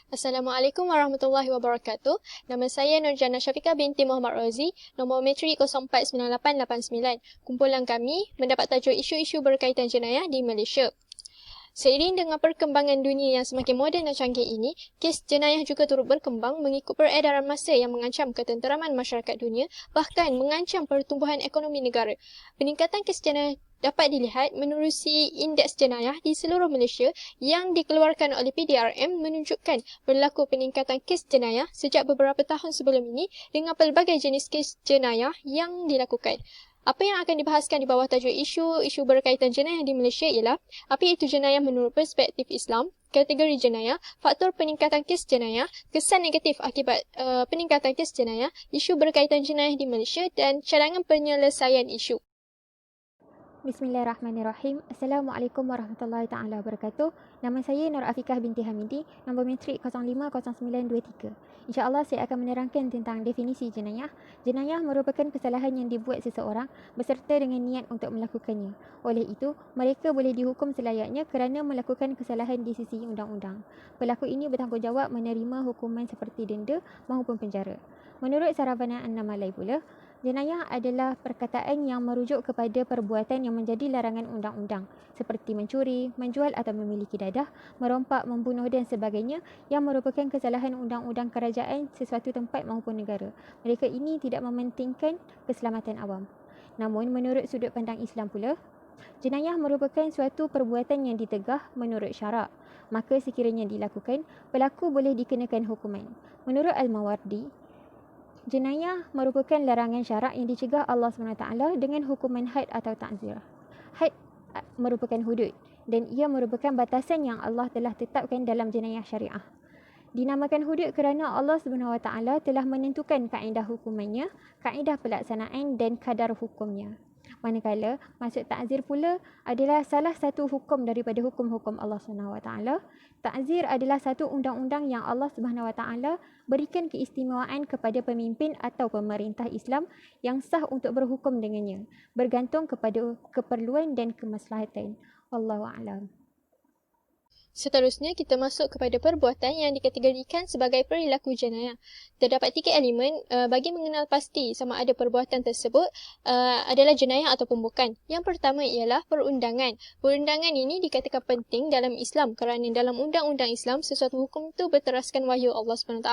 Assalamualaikum warahmatullahi wabarakatuh. Nama saya Nurjana Syafiqah binti Muhammad Rozi, nombor metrik 049889. Kumpulan kami mendapat tajuk isu-isu berkaitan jenayah di Malaysia. Seiring dengan perkembangan dunia yang semakin moden dan canggih ini, kes jenayah juga turut berkembang mengikut peredaran masa yang mengancam ketenteraman masyarakat dunia, bahkan mengancam pertumbuhan ekonomi negara. Peningkatan kes jenayah dapat dilihat menerusi indeks jenayah di seluruh Malaysia yang dikeluarkan oleh PDRM menunjukkan berlaku peningkatan kes jenayah sejak beberapa tahun sebelum ini dengan pelbagai jenis kes jenayah yang dilakukan. Apa yang akan dibahaskan di bawah tajuk isu berkaitan jenayah di Malaysia ialah apa itu jenayah menurut perspektif Islam, kategori jenayah, faktor peningkatan kes jenayah, kesan negatif akibat peningkatan kes jenayah, isu berkaitan jenayah di Malaysia dan cadangan penyelesaian isu. Bismillahirrahmanirrahim. Assalamualaikum warahmatullahi taala wabarakatuh. Nama saya Nur Afikah binti Hamidi, nombor metrik 050923. InsyaAllah saya akan menerangkan tentang definisi jenayah. Jenayah merupakan kesalahan yang dibuat seseorang beserta dengan niat untuk melakukannya. Oleh itu, mereka boleh dihukum selayaknya kerana melakukan kesalahan di sisi undang-undang. Pelaku ini bertanggungjawab menerima hukuman seperti denda maupun penjara. Menurut Saravana An-Namalai pula, jenayah adalah perkataan yang merujuk kepada perbuatan yang menjadi larangan undang-undang seperti mencuri, menjual atau memiliki dadah, merompak, membunuh dan sebagainya yang merupakan kesalahan undang-undang kerajaan sesuatu tempat maupun negara. Mereka ini tidak mementingkan keselamatan awam. Namun menurut sudut pandang Islam pula, jenayah merupakan suatu perbuatan yang ditegah menurut syarak. Maka sekiranya dilakukan, pelaku boleh dikenakan hukuman. Menurut Al-Mawardi, jenayah merupakan larangan syarak yang dicegah Allah SWT dengan hukuman had atau ta'zir. Had merupakan hudud dan ia merupakan batasan yang Allah telah tetapkan dalam jenayah syariah. Dinamakan hudud kerana Allah SWT telah menentukan kaedah hukumannya, kaedah pelaksanaan dan kadar hukumnya. Manakala maksud ta'zir pula adalah salah satu hukum daripada hukum-hukum Allah SWT. Ta'zir adalah satu undang-undang yang Allah SWT berikan keistimewaan kepada pemimpin atau pemerintah Islam yang sah untuk berhukum dengannya, bergantung kepada keperluan dan kemaslahatan. Wallahu a'lam. Seterusnya, kita masuk kepada perbuatan yang dikategorikan sebagai perilaku jenayah. Terdapat 3 elemen bagi mengenal pasti sama ada perbuatan tersebut adalah jenayah ataupun bukan. Yang pertama ialah perundangan. Perundangan ini dikatakan penting dalam Islam kerana dalam undang-undang Islam, sesuatu hukum itu berteraskan wahyu Allah SWT.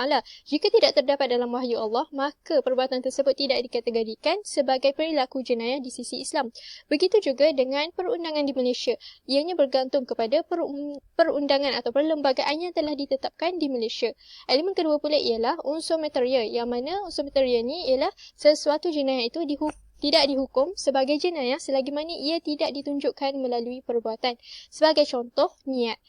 Jika tidak terdapat dalam wahyu Allah, maka perbuatan tersebut tidak dikategorikan sebagai perilaku jenayah di sisi Islam. Begitu juga dengan perundangan di Malaysia. Ianya bergantung kepada perundangan atau perlembagaan yang telah ditetapkan di Malaysia. Elemen kedua pula ialah unsur material, yang mana unsur material ni ialah sesuatu jenayah itu tidak dihukum sebagai jenayah selagi mana ia tidak ditunjukkan melalui perbuatan. Sebagai contoh, niat.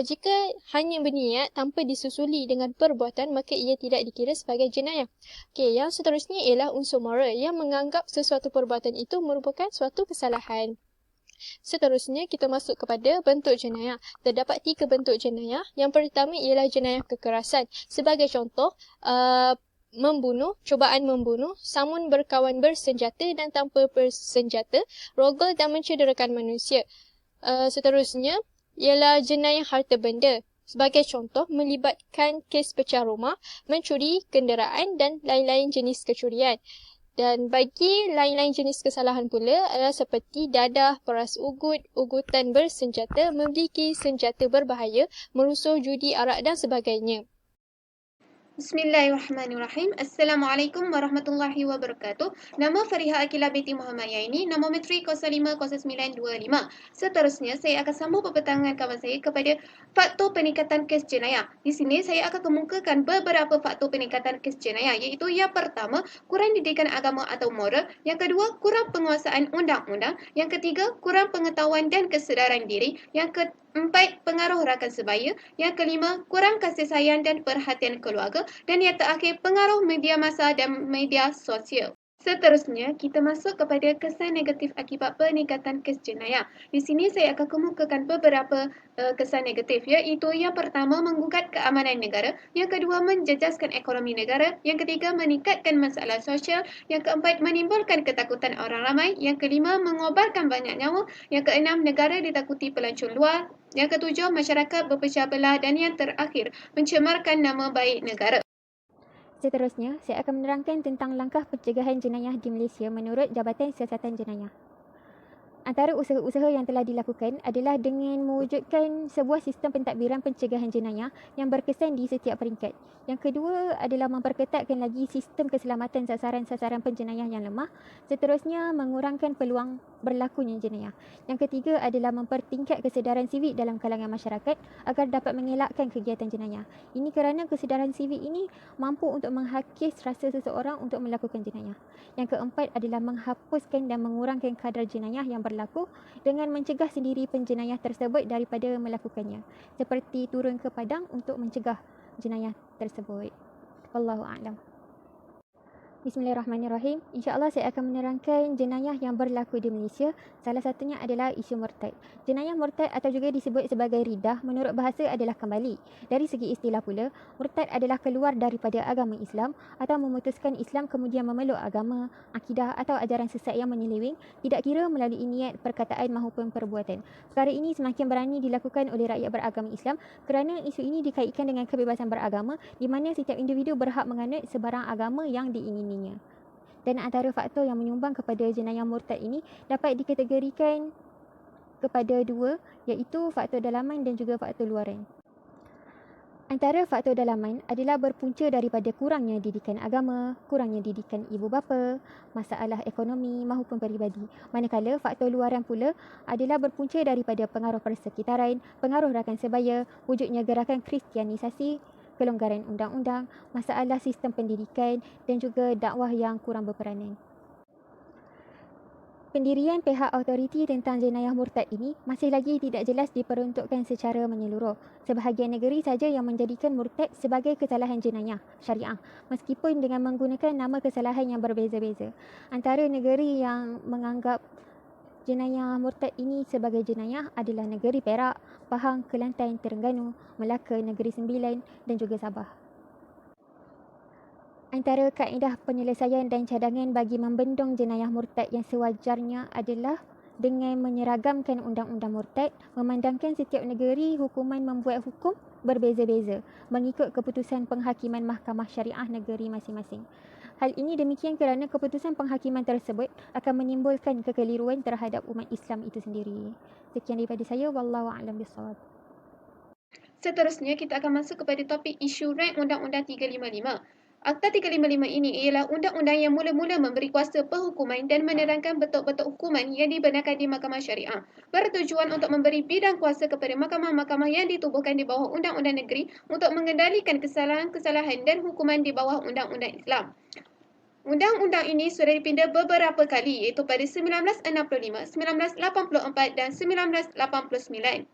Jika hanya berniat tanpa disusuli dengan perbuatan, maka ia tidak dikira sebagai jenayah. Okey, yang seterusnya ialah unsur moral yang menganggap sesuatu perbuatan itu merupakan suatu kesalahan. Seterusnya, kita masuk kepada bentuk jenayah. Terdapat 3 bentuk jenayah. Yang pertama ialah jenayah kekerasan. Sebagai contoh, membunuh, cubaan membunuh, samun berkawan bersenjata dan tanpa bersenjata, rogol dan mencederakan manusia. Seterusnya ialah jenayah harta benda. Sebagai contoh, melibatkan kes pecah rumah, mencuri kenderaan dan lain-lain jenis kecurian. Dan bagi lain-lain jenis kesalahan pula adalah seperti dadah, peras ugut, ugutan bersenjata, memiliki senjata berbahaya, merusuh judi arak dan sebagainya. Bismillahirrahmanirrahim. Assalamualaikum warahmatullahi wabarakatuh. Nama Fariha Akilah binti Muhammad Yaini, nombor metrik 050925. Seterusnya, saya akan sambung pepetangan kawan saya kepada faktor peningkatan kes jenayah. Di sini, saya akan kemukakan beberapa faktor peningkatan kes jenayah, iaitu yang pertama, kurang didikan agama atau moral. Yang kedua, kurang penguasaan undang-undang. Yang ketiga, kurang pengetahuan dan kesedaran diri. Yang keempat, pengaruh rakan sebaya. Yang kelima, kurang kasih sayang dan perhatian keluarga. Dan yang terakhir, pengaruh media massa dan media sosial. Seterusnya, kita masuk kepada kesan negatif akibat peningkatan kes jenayah. Di sini saya akan kemukakan beberapa kesan negatif, iaitu yang pertama menggugat keamanan negara, yang kedua menjejaskan ekonomi negara, yang ketiga meningkatkan masalah sosial, yang keempat menimbulkan ketakutan orang ramai, yang kelima mengobarkan banyak nyawa, yang keenam negara ditakuti pelancong luar, yang ketujuh masyarakat berpecah belah dan yang terakhir mencemarkan nama baik negara. Seterusnya, saya akan menerangkan tentang langkah pencegahan jenayah di Malaysia menurut Jabatan Siasatan Jenayah. Antara usaha-usaha yang telah dilakukan adalah dengan mewujudkan sebuah sistem pentadbiran pencegahan jenayah yang berkesan di setiap peringkat. Yang kedua adalah memperketatkan lagi sistem keselamatan sasaran-sasaran penjenayah yang lemah. Seterusnya, mengurangkan peluang berlakunya jenayah. Yang ketiga adalah mempertingkat kesedaran sivik dalam kalangan masyarakat agar dapat mengelakkan kegiatan jenayah. Ini kerana kesedaran sivik ini mampu untuk menghakis rasa seseorang untuk melakukan jenayah. Yang keempat adalah menghapuskan dan mengurangkan kadar jenayah yang berlaku dengan mencegah sendiri penjenayah tersebut daripada melakukannya, seperti turun ke padang untuk mencegah jenayah tersebut. Wallahu a'lam. Bismillahirrahmanirrahim. InsyaAllah saya akan menerangkan jenayah yang berlaku di Malaysia. Salah satunya adalah isu murtad. Jenayah murtad atau juga disebut sebagai ridah menurut bahasa adalah kembali. Dari segi istilah pula, murtad adalah keluar daripada agama Islam atau memutuskan Islam kemudian memeluk agama, akidah atau ajaran sesat yang menyeleweng, tidak kira melalui niat, perkataan maupun perbuatan. Perkara ini semakin berani dilakukan oleh rakyat beragama Islam kerana isu ini dikaitkan dengan kebebasan beragama di mana setiap individu berhak menganut sebarang agama yang diingini. Dan antara faktor yang menyumbang kepada jenayah murtad ini dapat dikategorikan kepada dua, iaitu faktor dalaman dan juga faktor luaran. Antara faktor dalaman adalah berpunca daripada kurangnya didikan agama, kurangnya didikan ibu bapa, masalah ekonomi maupun peribadi. Manakala faktor luaran pula adalah berpunca daripada pengaruh persekitaran, pengaruh rakan sebaya, wujudnya gerakan kristianisasi, kelonggaran undang-undang, masalah sistem pendidikan dan juga dakwah yang kurang berperanan. Pendirian pihak autoriti tentang jenayah murtad ini masih lagi tidak jelas diperuntukkan secara menyeluruh. Sebahagian negeri saja yang menjadikan murtad sebagai kesalahan jenayah syariah, meskipun dengan menggunakan nama kesalahan yang berbeza-beza. Antara negeri yang menganggap jenayah murtad ini sebagai jenayah adalah negeri Perak, Pahang, Kelantan, Terengganu, Melaka, Negeri Sembilan dan juga Sabah. Antara kaedah penyelesaian dan cadangan bagi membendung jenayah murtad yang sewajarnya adalah dengan menyeragamkan undang-undang murtad, memandangkan setiap negeri hukuman membuat hukum berbeza-beza mengikut keputusan penghakiman Mahkamah Syariah negeri masing-masing. Hal ini demikian kerana keputusan penghakiman tersebut akan menimbulkan kekeliruan terhadap umat Islam itu sendiri. Sekian daripada saya. Wallahu a'lam bishawab. Seterusnya, kita akan masuk kepada topik isu rank Undang-Undang 355. Akta 355 ini ialah undang-undang yang mula-mula memberi kuasa penghukuman dan menerangkan bentuk-bentuk hukuman yang dibenarkan di Mahkamah Syariah. Bertujuan untuk memberi bidang kuasa kepada mahkamah-mahkamah yang ditubuhkan di bawah undang-undang negeri untuk mengendalikan kesalahan-kesalahan dan hukuman di bawah undang-undang Islam. Undang-undang ini sudah dipinda beberapa kali, iaitu pada 1965, 1984 dan 1989.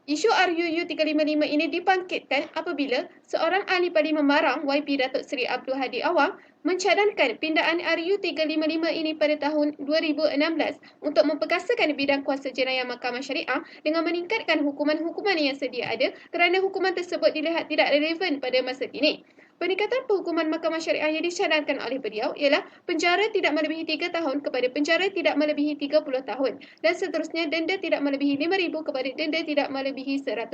Isu RUU 355 ini dibangkitkan apabila seorang ahli parlimen Marang, YP Datuk Seri Abdul Hadi Awang, mencadangkan pindaan RUU 355 ini pada tahun 2016 untuk memperkasakan bidang kuasa jenayah Mahkamah Syariah dengan meningkatkan hukuman-hukuman yang sedia ada kerana hukuman tersebut dilihat tidak relevan pada masa kini. Peningkatan penghukuman Mahkamah Syariah yang dicadangkan oleh beliau ialah penjara tidak melebihi 3 tahun kepada penjara tidak melebihi 30 tahun dan seterusnya denda tidak melebihi 5,000 kepada denda tidak melebihi 100,000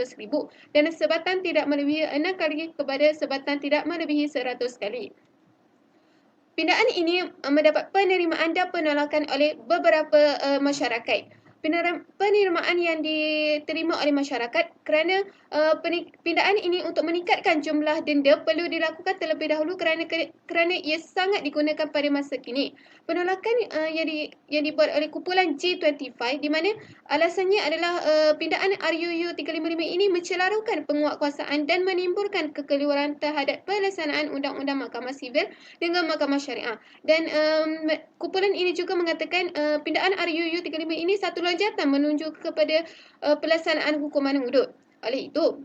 dan sebatan tidak melebihi 6 kali kepada sebatan tidak melebihi 100 kali. Pindaan ini mendapat penerimaan dan penolakan oleh beberapa masyarakat. Penerimaan yang diterima oleh masyarakat kerana pindaan ini untuk meningkatkan jumlah denda perlu dilakukan terlebih dahulu kerana ia sangat digunakan pada masa kini. Penolakan yang dibuat oleh kumpulan G25 di mana alasannya adalah pindaan RUU 355 ini mencelarukan penguatkuasaan dan menimbulkan kekeliruan terhadap pelaksanaan Undang-Undang Mahkamah Sivil dengan Mahkamah Syariah. Dan kumpulan ini juga mengatakan pindaan RUU 355 ini satu lonjatan menuju kepada pelaksanaan hukuman hudud. Oleh itu,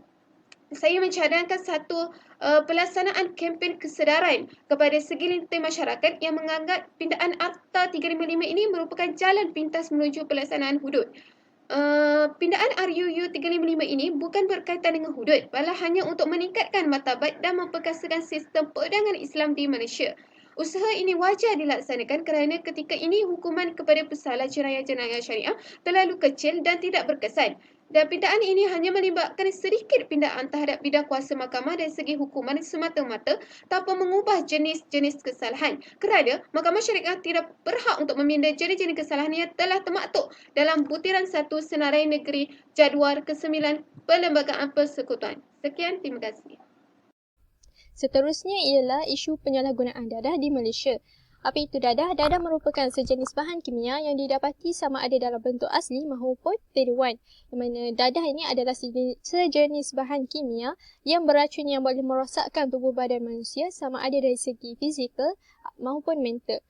saya mencadangkan satu pelaksanaan kempen kesedaran kepada segelintir masyarakat yang menganggap pindaan Akta 355 ini merupakan jalan pintas menuju pelaksanaan hudud. Pindaan RUU 355 ini bukan berkaitan dengan hudud, malah hanya untuk meningkatkan martabat dan memperkasakan sistem perundangan Islam di Malaysia. Usaha ini wajar dilaksanakan kerana ketika ini hukuman kepada pesalah jenayah-jenayah syariah terlalu kecil dan tidak berkesan. Dan pindaan ini hanya melibatkan sedikit pindaan terhadap bidang kuasa mahkamah dari segi hukuman semata-mata tanpa mengubah jenis-jenis kesalahan. Kerana Mahkamah Syariah tidak berhak untuk meminda jenis-jenis kesalahan yang telah termaktub dalam butiran 1 Senarai Negeri Jadual ke-9 Perlembagaan Persekutuan. Sekian, terima kasih. Seterusnya ialah isu penyalahgunaan dadah di Malaysia. Apa itu dadah? Dadah merupakan sejenis bahan kimia yang didapati sama ada dalam bentuk asli maupun tiruan. Di mana dadah ini adalah sejenis bahan kimia yang beracun yang boleh merosakkan tubuh badan manusia sama ada dari segi fizikal maupun mental.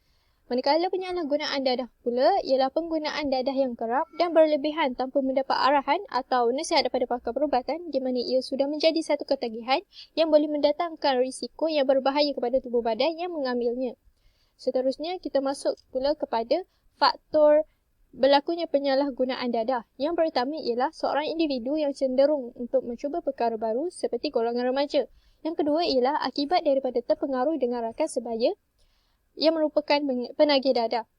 Manakala penyalahgunaan dadah pula ialah penggunaan dadah yang kerap dan berlebihan tanpa mendapat arahan atau nasihat daripada pakar perubatan di mana ia sudah menjadi satu ketagihan yang boleh mendatangkan risiko yang berbahaya kepada tubuh badan yang mengambilnya. Seterusnya, kita masuk pula kepada faktor berlakunya penyalahgunaan dadah. Yang pertama ialah seorang individu yang cenderung untuk mencuba perkara baru seperti golongan remaja. Yang kedua ialah akibat daripada terpengaruh dengan rakan sebaya yang merupakan penagih dadah.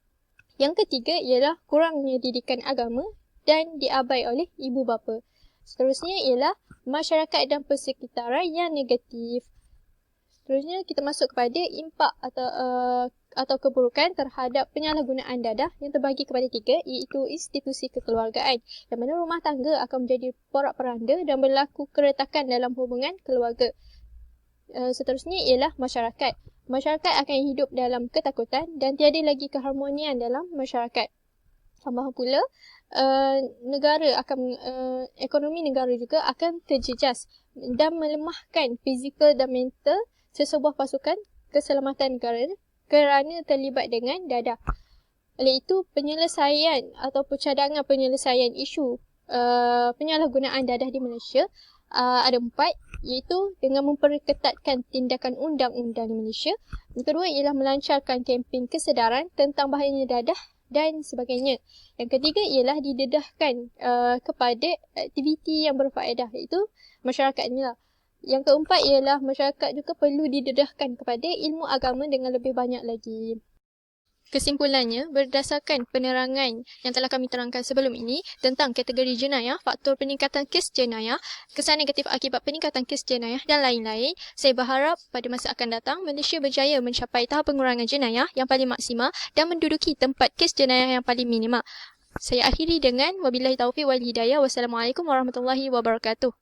Yang ketiga ialah kurangnya didikan agama dan diabai oleh ibu bapa. Seterusnya ialah masyarakat dan persekitaran yang negatif. Seterusnya kita masuk kepada impak atau keburukan terhadap penyalahgunaan dadah yang terbagi kepada 3, iaitu institusi kekeluargaan, yang mana rumah tangga akan menjadi porak-poranda dan berlaku keretakan dalam hubungan keluarga. Seterusnya ialah masyarakat. Masyarakat akan hidup dalam ketakutan dan tiada lagi keharmonian dalam masyarakat. Tambah pula, ekonomi negara juga akan terjejas dan melemahkan fizikal dan mental sesebuah pasukan keselamatan negara kerana terlibat dengan dadah. Oleh itu, penyelesaian atau cadangan penyelesaian isu penyalahgunaan dadah di Malaysia ada 4, iaitu dengan memperketatkan tindakan undang-undang di Malaysia. Yang kedua ialah melancarkan kempen kesedaran tentang bahayanya dadah dan sebagainya. Yang ketiga ialah didedahkan kepada aktiviti yang berfaedah, iaitu masyarakat inilah. Yang keempat ialah masyarakat juga perlu didedahkan kepada ilmu agama dengan lebih banyak lagi. Kesimpulannya, berdasarkan penerangan yang telah kami terangkan sebelum ini tentang kategori jenayah, faktor peningkatan kes jenayah, kesan negatif akibat peningkatan kes jenayah dan lain-lain, saya berharap pada masa akan datang Malaysia berjaya mencapai tahap pengurangan jenayah yang paling maksimal dan menduduki tempat kes jenayah yang paling minimal. Saya akhiri dengan wabillahi taufiq wal hidayah. Wassalamualaikum warahmatullahi wabarakatuh.